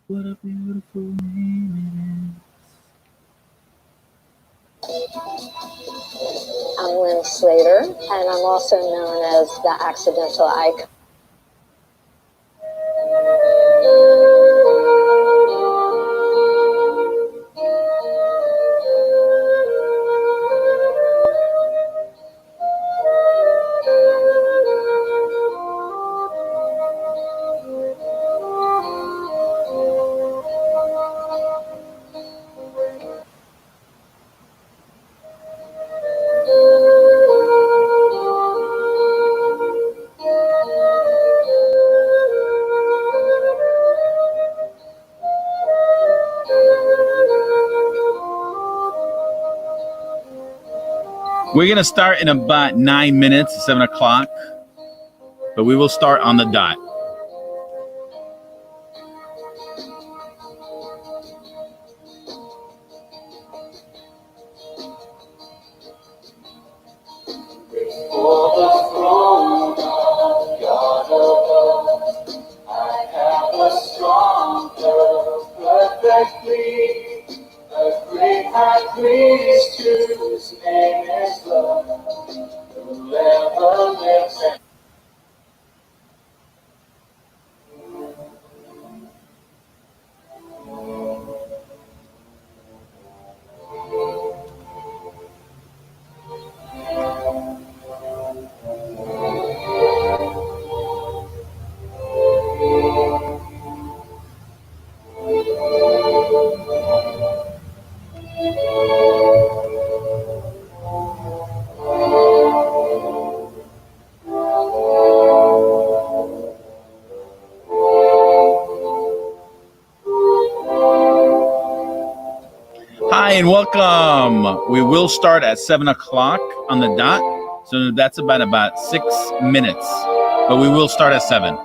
What a beautiful name I'm Lynn Slater, and I'm also known as the Accidental Icon. We're going to start in about 9 minutes, 7 o'clock, but we will start on the dot. For the throne of God above, I have a strong love, perfectly, a great high priest whose name is love, whoever lives and Hi and welcome. We will start at 7 o'clock on the dot. So that's about 6 minutes, but we will start at 7.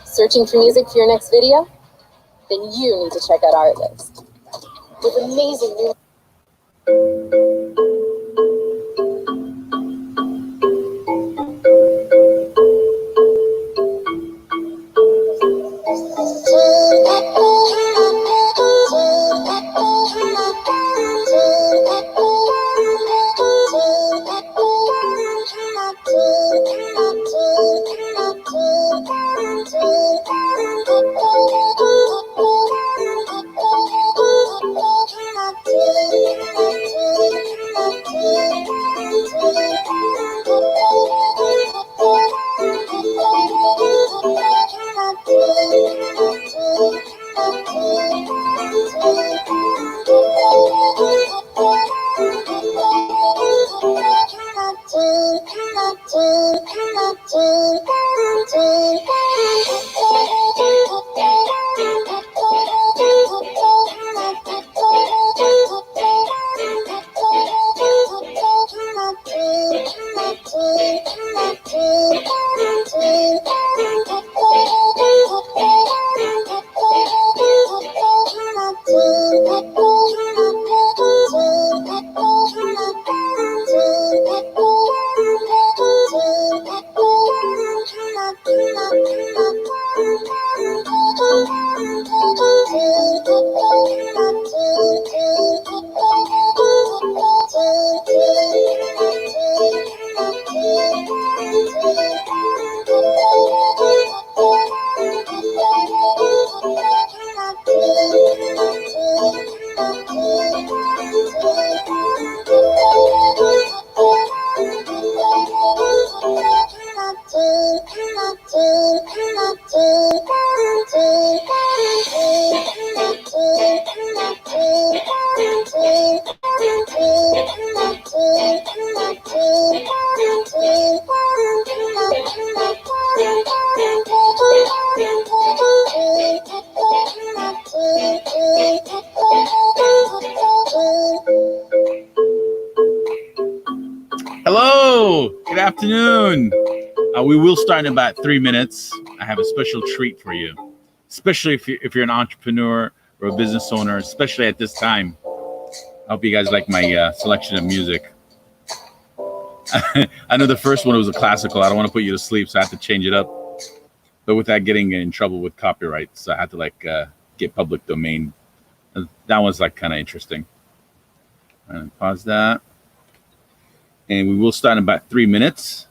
Searching for music for your next video? Then you need to check out our list. With amazing new Hello, good afternoon. We will start in about 3 minutes. I have a special treat for you, especially if you're an entrepreneur or a business owner, especially at this time. I hope you guys like my selection of music. I know the first one was a classical. I don't want to put you to sleep, so I have to change it up. But without getting in trouble with copyright, so I had to get public domain. That was kind of interesting. Pause that. And we will start in about 3 minutes.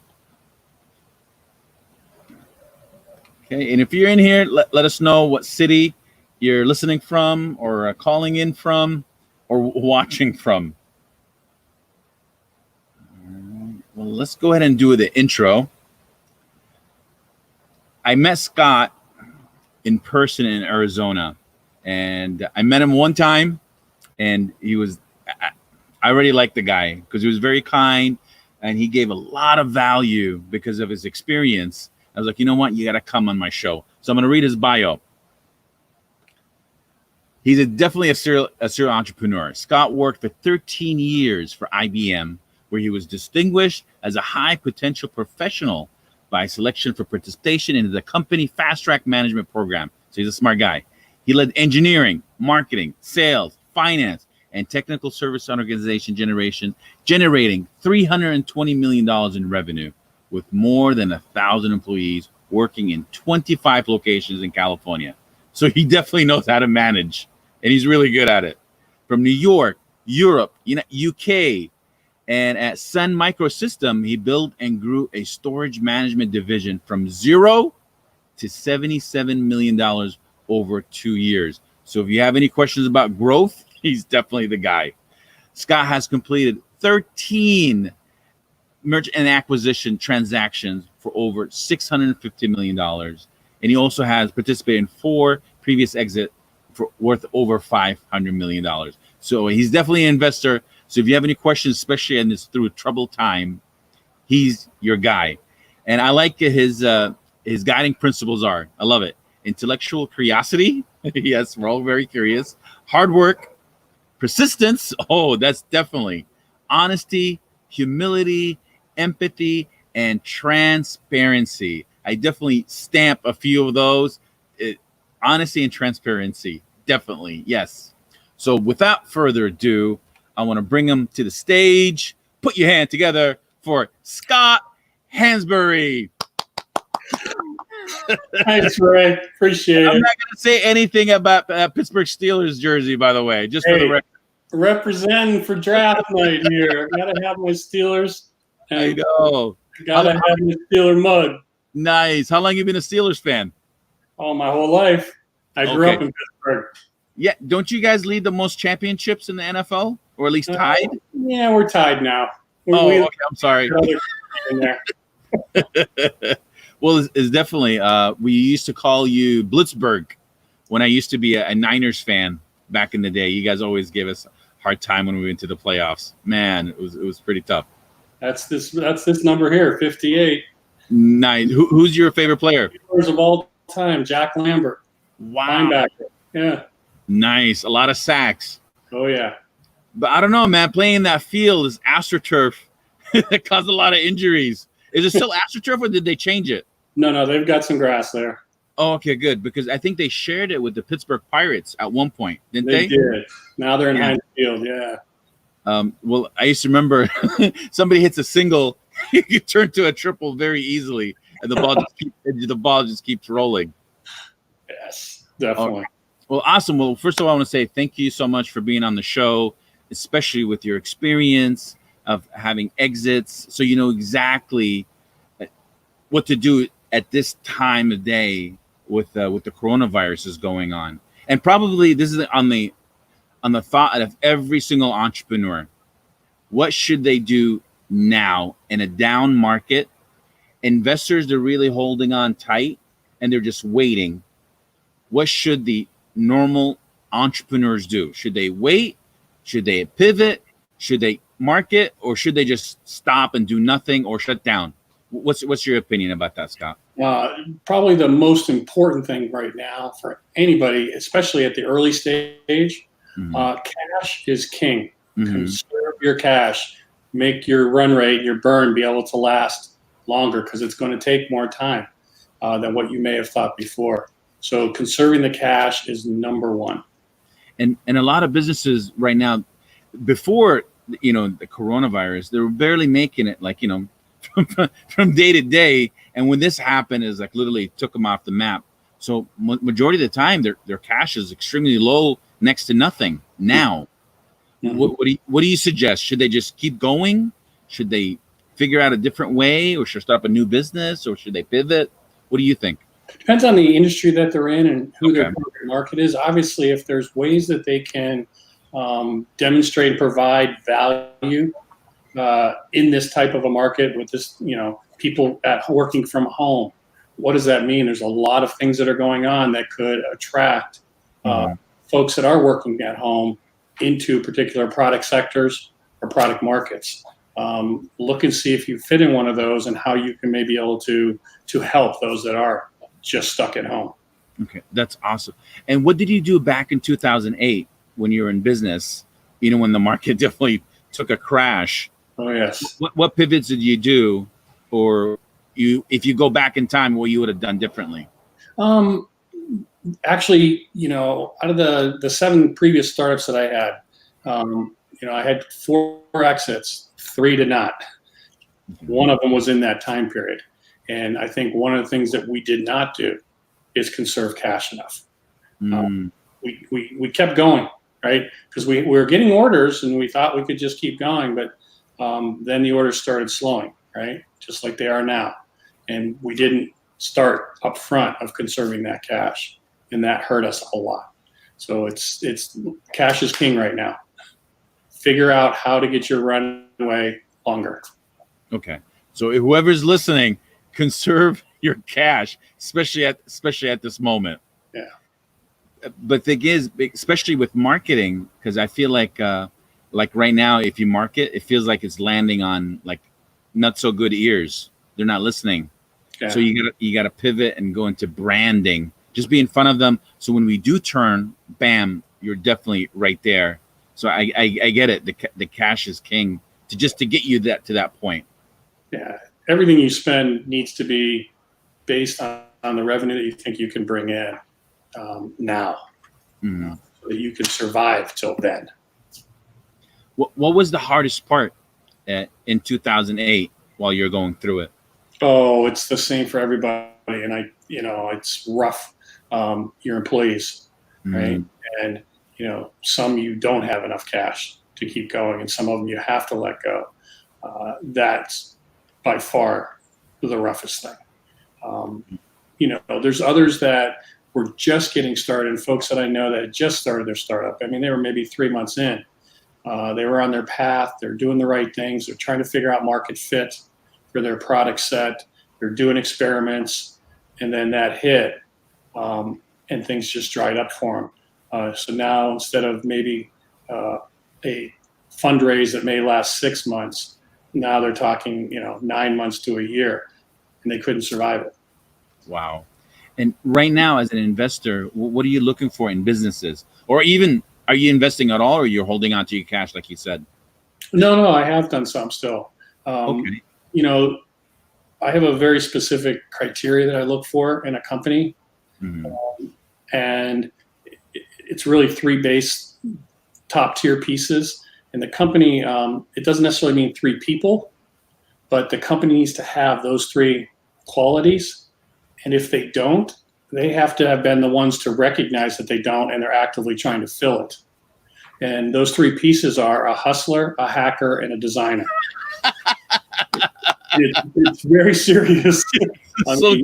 Okay, and if you're in here, let us know what city you're listening from or calling in from or watching from. Well, let's go ahead and do the intro. I met Scott in person in Arizona, and I met him one time, and I already liked the guy because he was very kind and he gave a lot of value because of his experience. I was like, you know what? You got to come on my show. So I'm going to read his bio. He's definitely a serial entrepreneur. Scott worked for 13 years for IBM, where he was distinguished as a high potential professional by selection for participation in the company fast track management program. So he's a smart guy. He led engineering, marketing, sales, finance, and technical service organization generating $320 million in revenue with more than 1,000 employees working in 25 locations in California. So he definitely knows how to manage, and he's really good at it. From New York, Europe, UK, and at Sun Microsystems, he built and grew a storage management division from zero to $77 million over 2 years. So if you have any questions about growth, he's definitely the guy. Scott has completed 13 merger and acquisition transactions for over $650 million. And he also has participated in 4 previous exits worth over $500 million. So he's definitely an investor. So if you have any questions, especially in this through troubled time, he's your guy. And I like his guiding principles are, I love it. Intellectual curiosity. Yes, we're all very curious. Hard work. Persistence, that's definitely honesty, humility, empathy, and transparency. I definitely stamp a few of those. Honesty and transparency, definitely, yes. So without further ado, I want to bring him to the stage. Put your hand together for Scott Hansbury. Thanks, Ray. Appreciate it. I'm not going to say anything about Pittsburgh Steelers jersey, by the way, just for the record. Representing for draft night here. Gotta have my Steelers. I know. Gotta have my Steeler mug. Nice. How long have you been a Steelers fan? Oh, my whole life. I grew up in Pittsburgh. Yeah. Don't you guys lead the most championships in the NFL, or at least tied? Yeah, we're tied now. Okay. I'm sorry. In there. Well, it's definitely. We used to call you Blitzburg when I used to be a Niners fan back in the day. You guys always gave us a hard time when we went to the playoffs. Man, it was pretty tough. That's this number here, 58. Nice. Who's your favorite player? Of all time, Jack Lambert. Wow. Linebacker. Yeah. Nice. A lot of sacks. Oh yeah. But I don't know, man. Playing in that field is AstroTurf. It caused a lot of injuries. Is it still AstroTurf, or did they change it? No, they've got some grass there. Oh, okay, good. Because I think they shared it with the Pittsburgh Pirates at one point, didn't they? They did. Now they're in Heinz Field, yeah. Well, I used to remember somebody hits a single, you turn to a triple very easily, and the ball just keeps rolling. Yes, definitely. Okay. Well, awesome. Well, first of all, I want to say thank you so much for being on the show, especially with your experience of having exits, so you know exactly what to do at this time of day with the coronavirus is going on. And probably this is on the on the thought of every single entrepreneur, what should they do now in a down market? Investors are really holding on tight and they're just waiting. What should the normal entrepreneurs do? Should they wait? Should they pivot? Should they market? Or should they just stop and do nothing or shut down? What's your opinion about that, Scott? Probably the most important thing right now for anybody, especially at the early stage, cash is king. Conserve your cash. Make your run rate, your burn, be able to last longer, because it's going to take more time than what you may have thought before. So conserving the cash is number one. And a lot of businesses right now, before the coronavirus, they were barely making it, like, from day to day. And when this happened, is like literally took them off the map. So majority of the time, their cash is extremely low, next to nothing now. What do you suggest? Should they just keep going? Should they figure out a different way, or should they start up a new business, or should they pivot? What do you think? Depends on the industry that they're in and who their target market is. Obviously, if there's ways that they can demonstrate and provide value in this type of a market with this, people working from home, what does that mean? There's a lot of things that are going on that could attract folks that are working at home into particular product sectors or product markets. Look and see if you fit in one of those and how you can maybe be able to help those that are just stuck at home. Okay, that's awesome. And what did you do back in 2008 when you were in business, when the market definitely took a crash? Oh, yes. What pivots did you do? Or if you go back in time, what you would have done differently? Actually, out of the 7 previous startups that I had, I had 4 exits, 3 did not. One of them was in that time period. And I think one of the things that we did not do is conserve cash enough. We kept going, right? Because we were getting orders and we thought we could just keep going, but then the orders started slowing, right? Just like they are now. And we didn't start up front of conserving that cash, and that hurt us a lot. So it's cash is king right now. Figure out how to get your runway longer. Okay. So whoever's listening, conserve your cash, especially at this moment. Yeah. But the thing is, especially with marketing, because I feel like right now, if you market, it feels like it's landing on like not so good ears. They're not listening. Yeah. So you gotta pivot and go into branding. Just be in front of them. So when we do turn, bam, you're definitely right there. So I get it. The cash is king to get you to that point. Yeah. Everything you spend needs to be based on the revenue that you think you can bring in now, so that you can survive till then. What was the hardest part in 2008 while you're going through it? Oh, it's the same for everybody, and it's rough. Your employees, right? And some you don't have enough cash to keep going, and some of them you have to let go. That's by far the roughest thing. There's others that were just getting started, and folks that I know that had just started their startup. I mean, they were maybe 3 months in. They were on their path. They're doing the right things. They're trying to figure out market fit for their product set. They're doing experiments, and then that hit, and things just dried up for them. So now, instead of maybe a fundraise that may last 6 months, now they're talking, 9 months to a year, and they couldn't survive it. Wow. And right now, as an investor, what are you looking for in businesses? Or even, are you investing at all, or you're holding on to your cash, like you said? No, I have done some still. Okay. I have a very specific criteria that I look for in a company. And it's really 3 base top tier pieces. And the company, it doesn't necessarily mean 3 people, but the company needs to have those 3 qualities. And if they don't, they have to have been the ones to recognize that they don't, and they're actively trying to fill it. And those 3 pieces are a hustler, a hacker, and a designer. It's very serious.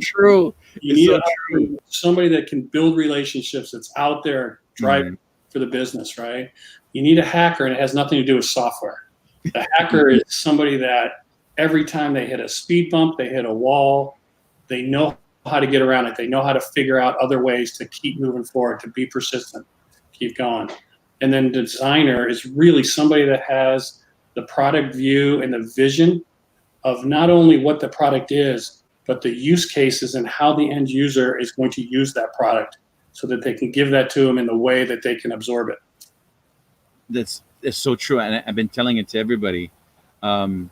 True. You need somebody that can build relationships, that's out there driving, for the business, right? You need a hacker, and it has nothing to do with software. The hacker is somebody that every time they hit a speed bump, they hit a wall, they know how to get around it. They know how to figure out other ways to keep moving forward, to be persistent, keep going. And then the designer is really somebody that has the product view and the vision of not only what the product is, but the use cases and how the end user is going to use that product so that they can give that to them in the way that they can absorb it. That's so true. And I've been telling it to everybody. The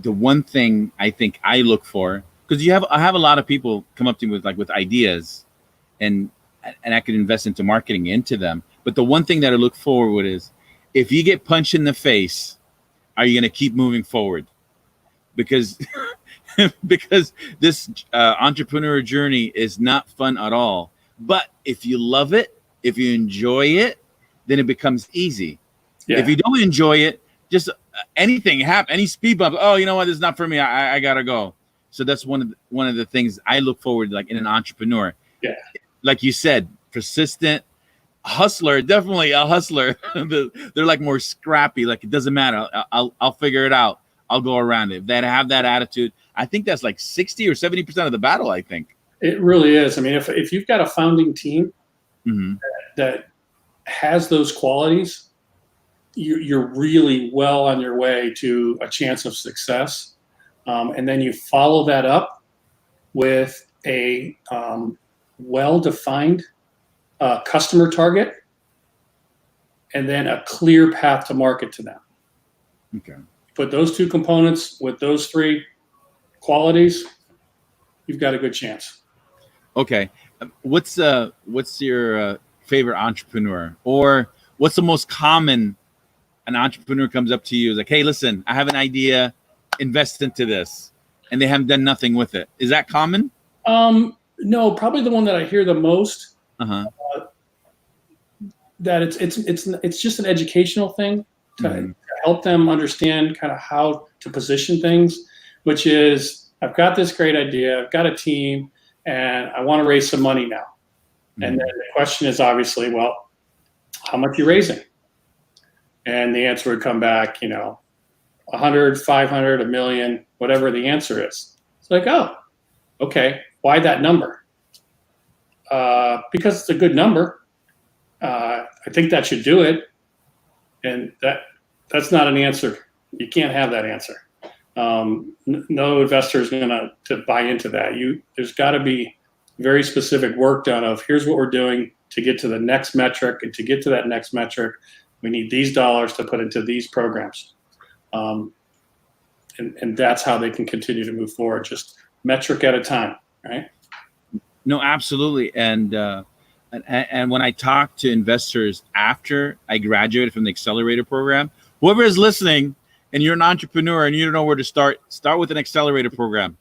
one thing I think I look for, because I have a lot of people come up to me with ideas, and I could invest into marketing into them. But the one thing that I look forward is, if you get punched in the face, are you going to keep moving forward? Because because this entrepreneur journey is not fun at all. But if you love it, if you enjoy it, then it becomes easy. Yeah. If you don't enjoy it, just anything happen, any speed bump. Oh, you know what? This is not for me. I gotta go. So that's one of the things I look forward to, like in an entrepreneur. Yeah. Like you said, persistent, hustler, definitely a hustler. They're like more scrappy. Like, it doesn't matter. I'll figure it out. I'll go around it. If they have that attitude, I think that's like 60 or 70% of the battle, I think. It really is. I mean, if you've got a founding team that has those qualities, you're really well on your way to a chance of success. And then you follow that up with a well-defined customer target, and then a clear path to market to them. Okay. Put those two components with those three qualities, you've got a good chance. Okay. What's your favorite entrepreneur, or what's the most common an entrepreneur comes up to you is like, hey, listen, I have an idea, invest into this, and they haven't done nothing with it? Is that common? No, probably the one that I hear the most. That it's just an educational thing to help them understand kind of how to position things, which is, I've got this great idea, I've got a team, and I want to raise some money now. And then the question is obviously, well, how much are you raising? And the answer would come back, 100, 500, $1 million, whatever the answer is. It's like, oh, okay, why that number? Because it's a good number. I think that should do it. And that's not an answer. You can't have that answer. No investor is going to buy into that. There's got to be very specific work done of, here's what we're doing to get to the next metric, and to get to that next metric, we need these dollars to put into these programs. And that's how they can continue to move forward, just metric at a time, right? No, absolutely. And when I talk to investors after I graduated from the accelerator program, whoever is listening and you're an entrepreneur and you don't know where to start with an accelerator program.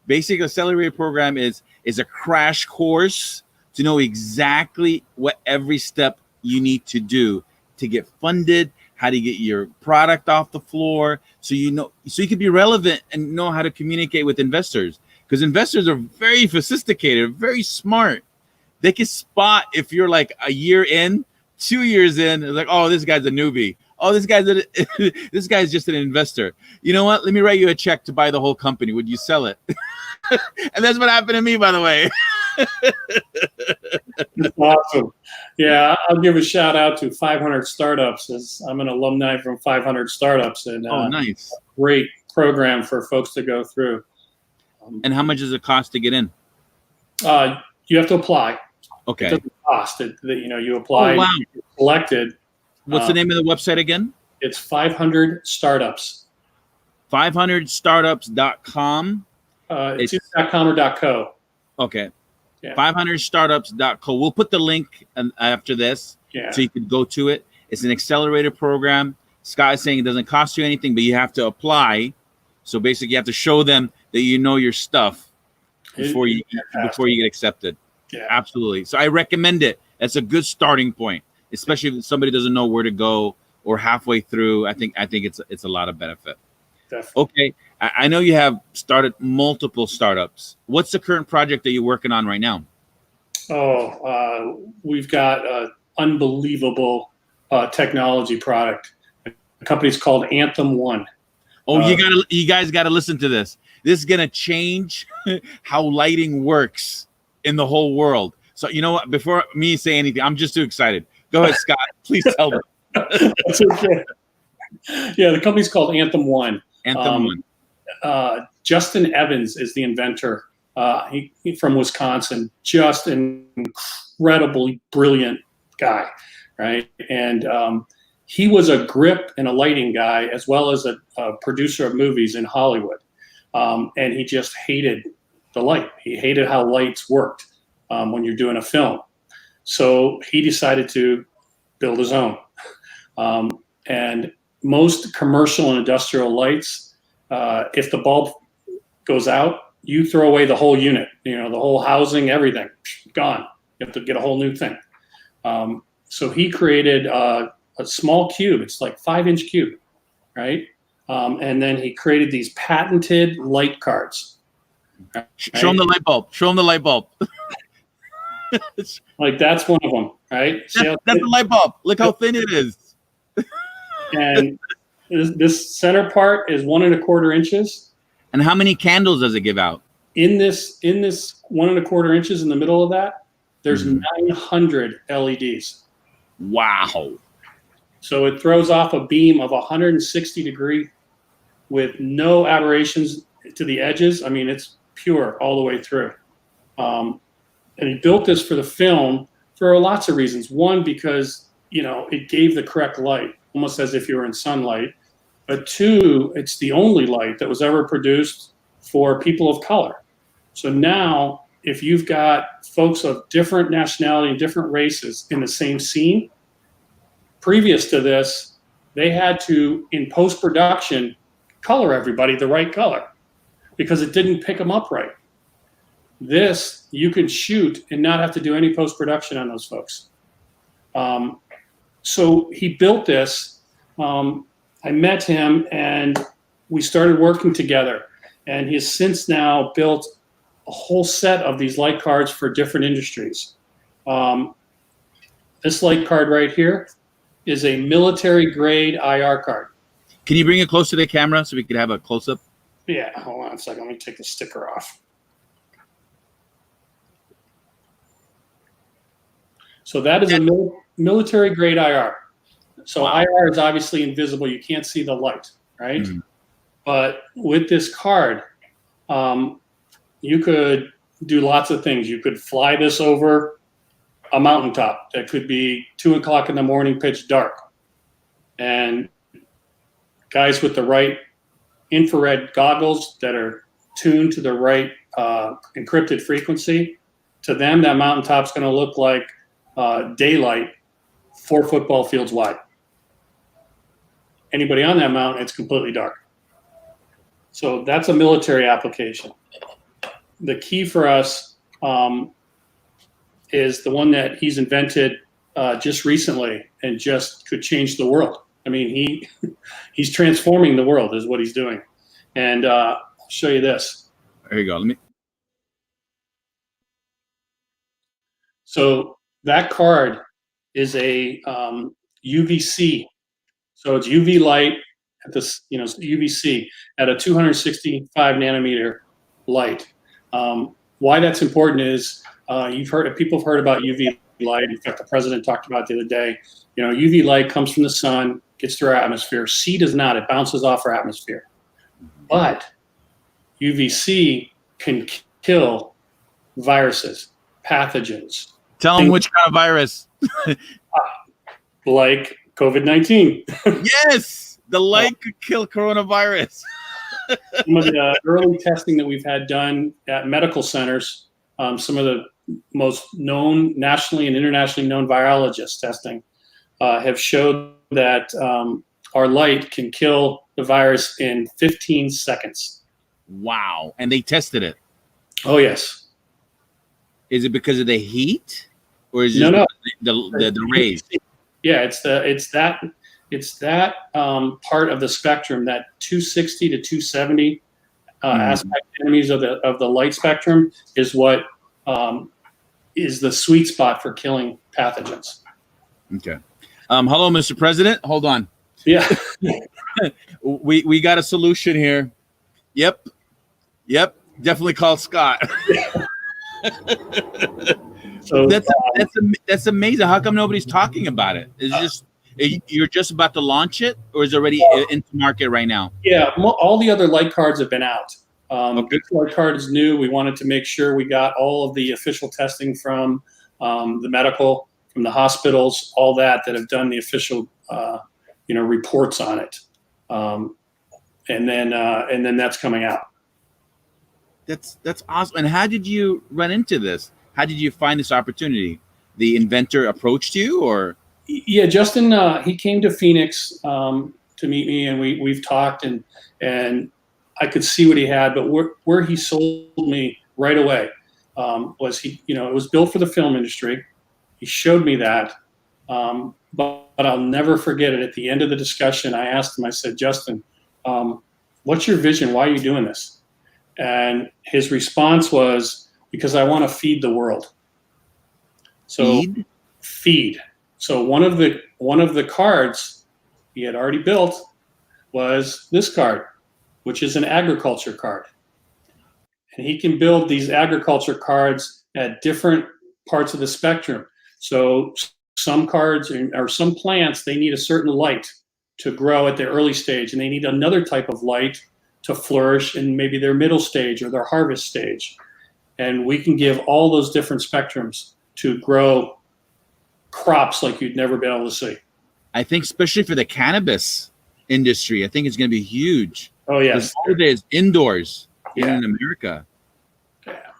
Basic accelerator program is a crash course to know exactly what every step you need to do to get funded, how to get your product off the floor, so you can be relevant and know how to communicate with investors. Because investors are very sophisticated, very smart. They can spot if you're like a year in, 2 years in, like, oh, this guy's a newbie. Oh, this guy's just an investor. You know what? Let me write you a check to buy the whole company. Would you sell it? And that's what happened to me, by the way. That's awesome. Yeah, I'll give a shout out to 500 Startups, as I'm an alumni from 500 Startups, and nice, great program for folks to go through. And how much does it cost to get in? You have to apply. Okay. It doesn't cost. You apply. Oh, wow. You get selected. What's the name of the website again? It's 500 Startups. 500startups.com. It's either .com or .co. Okay. Yeah. 500startups.co. We'll put the link after this, so you can go to it. It's an accelerator program. Scott is saying it doesn't cost you anything, but you have to apply. So basically, you have to show them that you know your stuff before you get accepted. Yeah, absolutely. So I recommend it. That's a good starting point, especially if somebody doesn't know where to go or halfway through. I think it's a lot of benefit. Definitely. Okay. I know you have started multiple startups. What's the current project that you're working on right now? We've got unbelievable technology product. The company's called Anthem One. Oh, you guys gotta listen to this. This is gonna change how lighting works in the whole world. So you know what? Before me say anything, I'm just too excited. Go ahead, Scott. Please tell them. That's okay. Yeah, the company's called Anthem One. Anthem One. Justin Evans is the inventor. He from Wisconsin. Just an incredibly brilliant guy, right? And he was a grip and a lighting guy, as well as a producer of movies in Hollywood. And he just hated the light. He hated how lights worked when you're doing a film. So he decided to build his own. And most commercial and industrial lights, if the bulb goes out, you throw away the whole unit, the whole housing, everything, gone. You have to get a whole new thing. So he created a small cube. It's like 5-inch cube, right? And then he created these patented light cards. Right? Show him the light bulb. Show him the light bulb. Like that's one of them, right? That's the light bulb. Look how thin it is. And this center part is 1 1/4 inches. And how many candles does it give out? In this 1 1/4 inches in the middle of that, there's 900 LEDs. Wow. So it throws off a beam of 160 degree with no aberrations to the edges. I mean, it's pure all the way through. And he built this for the film for lots of reasons. One, because, it gave the correct light, almost as if you were in sunlight. But two, it's the only light that was ever produced for people of color. So now, if you've got folks of different nationality and different races in the same scene, previous to this, they had to, in post-production, color everybody the right color because it didn't pick them up right. This, you can shoot and not have to do any post-production on those folks. So he built this. I met him and we started working together. And he has since now built a whole set of these light cards for different industries. This light card right here is a military-grade IR card. Can you bring it close to the camera so we could have a close-up? Yeah, hold on a second. Let me take the sticker off. So that is a military-grade IR. So wow. IR is obviously invisible. You can't see the light, right? Mm-hmm. But with this card, you could do lots of things. You could fly this over a mountaintop that could be 2 o'clock in the morning, pitch dark. And guys with the right infrared goggles that are tuned to the right encrypted frequency, to them, that mountaintop's going to look like daylight 4 football fields wide. Anybody on that mountain, it's completely dark. So that's a military application. The key for us is the one that he's invented just recently and just could change the world. I mean, he's transforming the world is what he's doing. And I'll show you this. There you go. So that card is a UVC. So it's UV light at this, UVC at a 265 nanometer light. Why that's important is people have heard about UV light. In fact, the president talked about it the other day. UV light comes from the sun, gets through our atmosphere. C does not. It bounces off our atmosphere. But UVC can kill viruses, pathogens. Tell them which kind of virus. Like COVID-19. Yes, the light could kill coronavirus. Some of the early testing that we've had done at medical centers, some of the most known, nationally and internationally known virologists testing, have showed that our light can kill the virus in 15 seconds. Wow. And they tested it. Oh, yes. Is it because of the heat? Or is it the rays? Yeah, it's that part of the spectrum, that 260 to 270 aspect enemies of the light spectrum is what is the sweet spot for killing pathogens. Okay. Hello, Mr. President. Hold on. Yeah. We got a solution here. Yep. Definitely call Scott. So That's amazing. How come nobody's talking about it? Is it just you're just about to launch it, or is it already into market right now? yeah, all the other light cards have been out. Okay. This light card is new. We wanted to make sure we got all of the official testing from the medical, from the hospitals, all that have done the official, reports on it, and then that's coming out. That's awesome. And how did you run into this? How did you find this opportunity? The inventor approached you, or? Yeah, Justin, he came to Phoenix to meet me, and we've talked, and I could see what he had, but where he sold me right away was it was built for the film industry. He showed me that, but I'll never forget it. At the end of the discussion, I asked him, I said, Justin, what's your vision? Why are you doing this? And his response was, because I want to feed the world. So feed. So one of the cards he had already built was this card, which is an agriculture card. And he can build these agriculture cards at different parts of the spectrum. So some cards or some plants, they need a certain light to grow at their early stage, and they need another type of light to flourish in maybe their middle stage or their harvest stage. And we can give all those different spectrums to grow crops like you'd never been able to see. I think especially for the cannabis industry, I think it's going to be huge. Oh, yes. All days indoors in America. Yeah.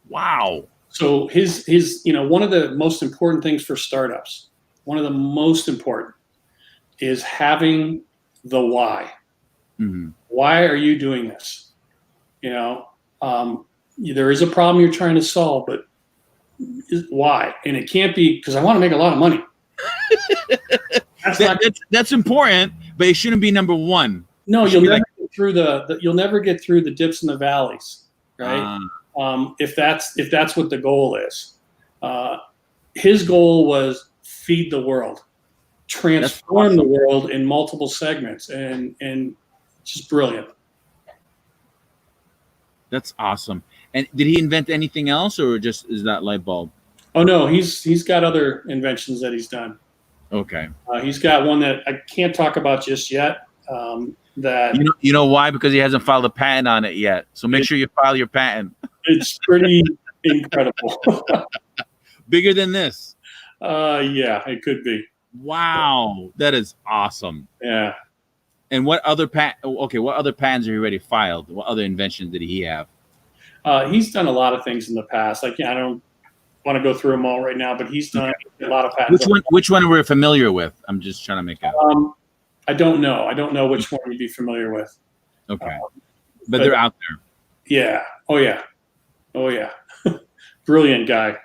Wow. So his one of the most important things for startups, one of the most important, is having the why. Mm-hmm. Why are you doing this? There is a problem you're trying to solve, but why? And it can't be because I want to make a lot of money. That's important, but it shouldn't be number one. No, you'll never get through you'll never get through the dips and the valleys, right? If that's what the goal is. His goal was feed the world, transform the world in multiple segments, and just brilliant. That's awesome. And did he invent anything else, or just is that light bulb? Oh no, he's got other inventions that he's done. Okay. He's got one that I can't talk about just yet. That you know why? Because he hasn't filed a patent on it yet. So make sure you file your patent. It's pretty incredible. Bigger than this. Yeah, it could be. Wow, that is awesome. Yeah. And what other patents have he already filed? What other inventions did he have? He's done a lot of things in the past. I don't want to go through them all right now, but he's done a lot of patents. Which one we're familiar with? I'm just trying to make out. I don't know. I don't know which one you'd be familiar with. Okay. But they're out there. Yeah. Oh, yeah. Brilliant guy.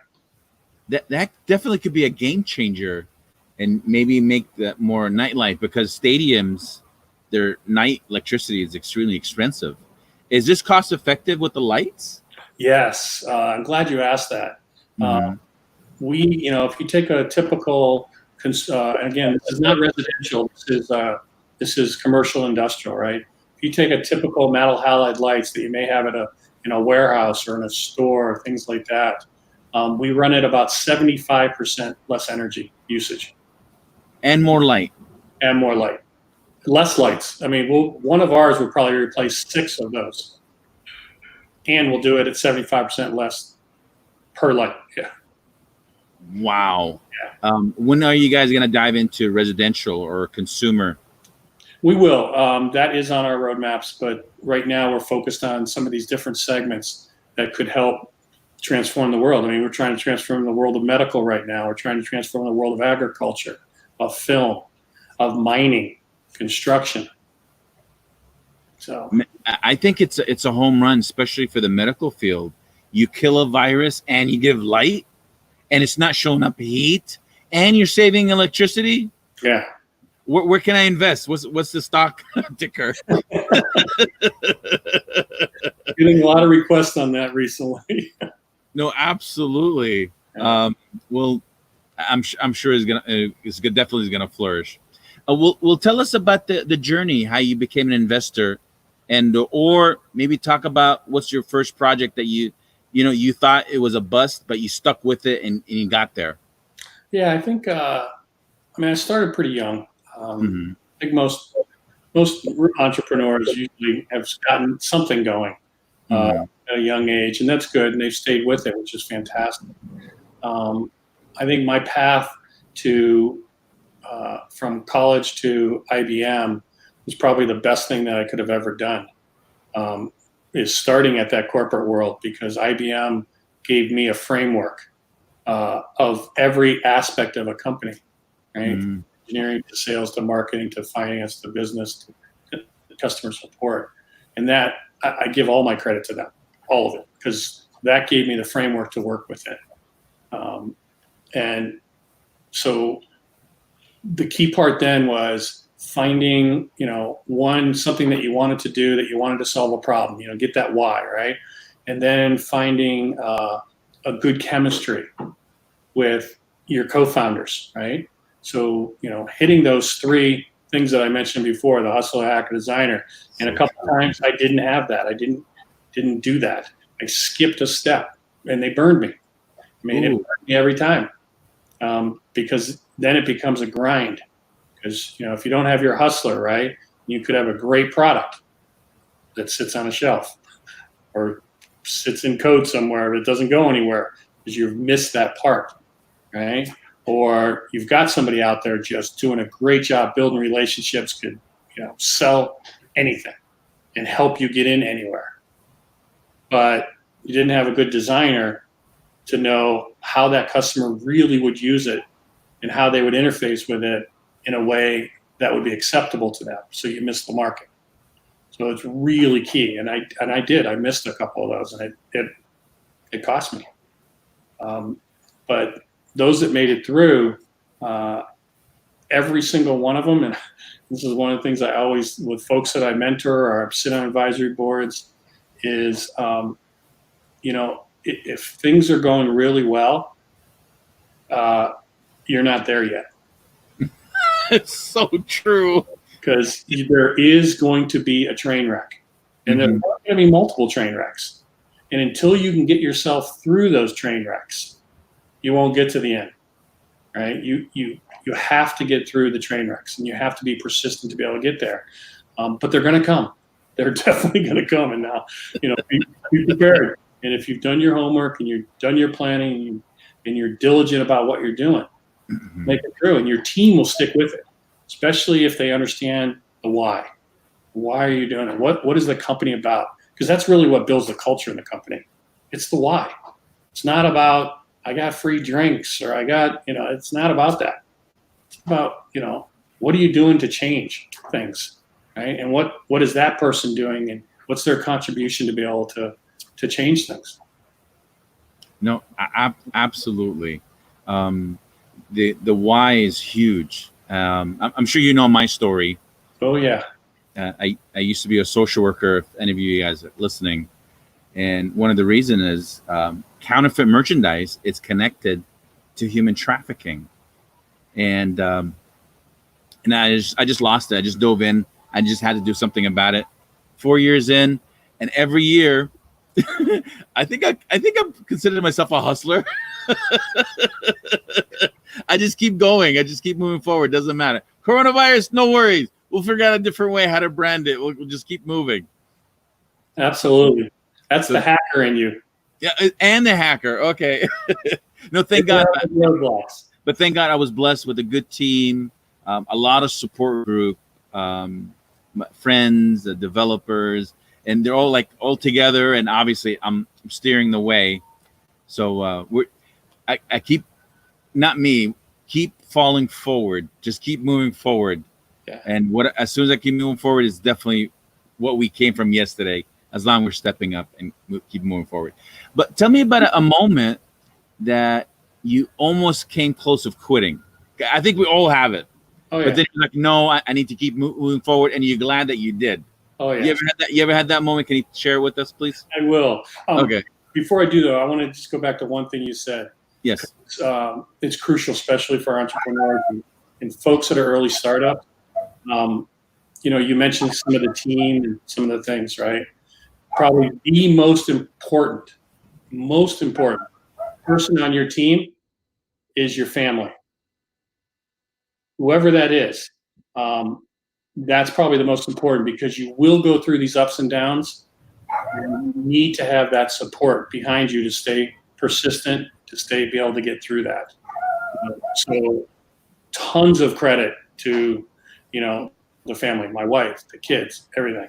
That definitely could be a game changer and maybe make that more nightlife, because stadiums, their night electricity is extremely expensive. Is this cost effective with the lights? Yes. I'm glad you asked that. Mm-hmm. If you take a typical, again, this is not residential. This is commercial industrial, right? If you take a typical metal halide lights that you may have in a warehouse or in a store, things like that, we run at about 75% less energy usage. And more light. Less lights. I mean, one of ours will probably replace 6 of those. And we'll do it at 75% less per light. Yeah. Wow. Yeah. When are you guys going to dive into residential or consumer? We will. That is on our roadmaps, but right now we're focused on some of these different segments that could help transform the world. I mean, we're trying to transform the world of medical right now. We're trying to transform the world of agriculture, of film, of mining, construction. So I think it's a home run, especially for the medical field. You kill a virus and you give light, and it's not showing up heat, and you're saving electricity. Yeah. Where can I invest? What's the stock ticker? Getting a lot of requests on that recently. No, absolutely. Yeah. Well, I'm sure definitely is gonna flourish. We'll tell us about the journey, how you became an investor, and or maybe talk about what's your first project that you thought it was a bust, but you stuck with it and you got there. Yeah, I think. I started pretty young. Mm-hmm. I think most entrepreneurs usually have gotten something going Mm-hmm. at a young age, and that's good, and they've stayed with it, which is fantastic. I think my path to from college to IBM was probably the best thing that I could have ever done. Is starting at that corporate world, because IBM gave me a framework of every aspect of a company, right? Mm-hmm. Engineering to sales to marketing to finance to business to customer support. And that I give all my credit to them, all of it, because that gave me the framework to work with it. And so the key part then was finding, something that you wanted to do, that you wanted to solve a problem, get that why, right? And then finding a good chemistry with your co-founders, right? So, hitting those three things that I mentioned before, the hustler, hacker, designer. And a couple of times I didn't have that. I didn't do that. I skipped a step and they burned me. It burned me every time. Because then it becomes a grind. Because, if you don't have your hustler, right, you could have a great product that sits on a shelf or sits in code somewhere that doesn't go anywhere because you've missed that part, right? Or you've got somebody out there just doing a great job building relationships, could sell anything and help you get in anywhere. But you didn't have a good designer to know how that customer really would use it and how they would interface with it in a way that would be acceptable to them. So you missed the market. So it's really key. And I did. I missed a couple of those, and it cost me. But those that made it through, every single one of them, and this is one of the things I always, with folks that I mentor or sit on advisory boards, is, if things are going really well, you're not there yet. It's so true. Because there is going to be a train wreck, and there's going to be multiple train wrecks. And until you can get yourself through those train wrecks, you won't get to the end, right? You have to get through the train wrecks, and you have to be persistent to be able to get there. But they're going to come. They're definitely going to come. And now, be prepared. And if you've done your homework and you've done your planning and you're diligent about what you're doing, make it through, and your team will stick with it, especially if they understand the why. Why are you doing it? What is the company about? Because that's really what builds the culture in the company. It's the why. It's not about, I got free drinks, or I got, it's not about that. It's about, what are you doing to change things, right? And what is that person doing, and what's their contribution to be able to change things? No, absolutely. The why is huge. I'm sure you know my story. Oh yeah. I used to be a social worker, if any of you guys are listening. And one of the reasons is counterfeit merchandise is connected to human trafficking. And I just lost it. I just dove in. I just had to do something about it. 4 years in, and every year, I think I'm considered myself a hustler. I just keep going. I just keep moving forward. Doesn't matter. Coronavirus, no worries. We'll figure out a different way how to brand it. We'll just keep moving. Absolutely. That's the hacker in you. Yeah, and the hacker. Okay. No, thank God. But thank God I was blessed with a good team, a lot of support group, friends, developers, and they're all together. And obviously, I'm steering the way. So I keep, not me, keep falling forward. Just keep moving forward. Yeah. And as soon as I keep moving forward, is definitely what we came from yesterday. As long as we're stepping up and keep moving forward. But tell me about a moment that you almost came close of quitting. I think we all have it. Oh, yeah. But then you're like, no, I need to keep moving forward, and you're glad that you did. Oh yeah. You ever had that moment? Can you share it with us, please? I will. Okay. Before I do though, I want to just go back to one thing you said. Yes. It's crucial, especially for entrepreneurs and folks that are early startups. You mentioned some of the team and some of the things, right? Probably the most important person on your team is your family. Whoever that is, that's probably the most important, because you will go through these ups and downs. And you need to have that support behind you to stay persistent, to be able to get through that. So tons of credit to, the family, my wife, the kids, everything.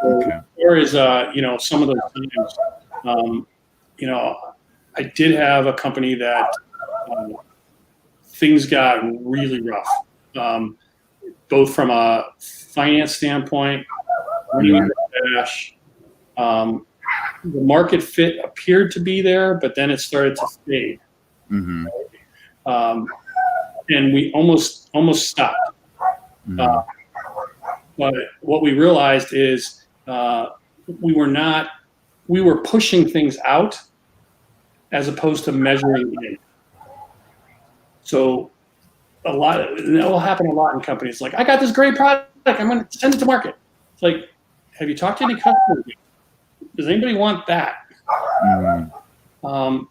Okay. There is, some of those times, I did have a company that things got really rough, both from a finance standpoint, running out of cash. The market fit appeared to be there, but then it started to fade. Mm-hmm. And we almost stopped. Mm-hmm. But what we realized is we were pushing things out as opposed to measuring in. So that will happen a lot in companies. Like, I got this great product, I'm going to send it to market. It's like, have you talked to any customers? Does anybody want that? Mm-hmm.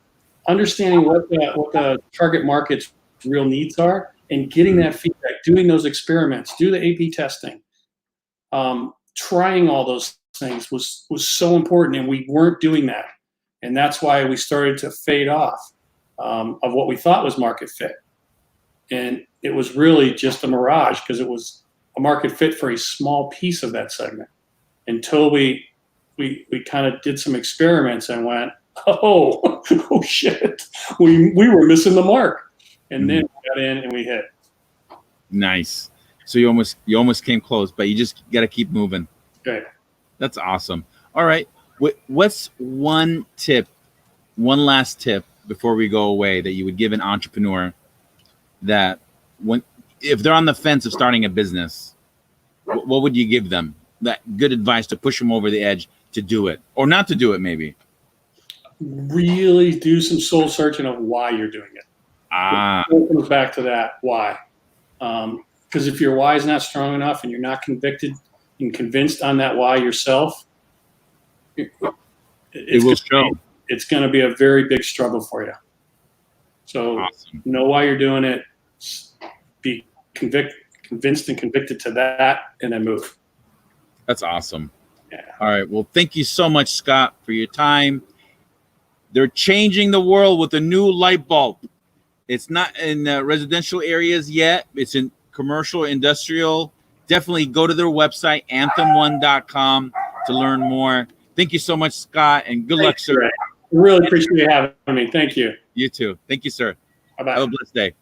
Understanding what the target market's real needs are, and getting that feedback, doing those experiments, do the A/B testing, trying all those things was so important, and we weren't doing that, and that's why we started to fade off of what we thought was market fit, and it was really just a mirage, because it was a market fit for a small piece of that segment, until we kind of did some experiments and went, oh shit, we were missing the mark, and then we got in and we hit. Nice. So you almost came close, but you just got to keep moving. Okay. That's awesome. All right. What's one last tip before we go away that you would give an entrepreneur that if they're on the fence of starting a business, what would you give them? That good advice to push them over the edge to do it, or not to do it, maybe. Really do some soul searching of why you're doing it. It comes back to that why. Because if your why is not strong enough and you're not convicted and convinced on that why yourself, it will show. It's going to be a very big struggle for you. So know why you're doing it, be convinced and convicted to that, and then move. That's awesome. Yeah. All right. Well, thank you so much, Scott, for your time. They're changing the world with a new light bulb. It's not in residential areas yet. It's in commercial, industrial. Definitely go to their website, anthem1.com, to learn more. Thank you so much, Scott, and good luck, sir. Really appreciate you having me. Thank you. You too. Thank you, sir. Bye-bye. Have a blessed day.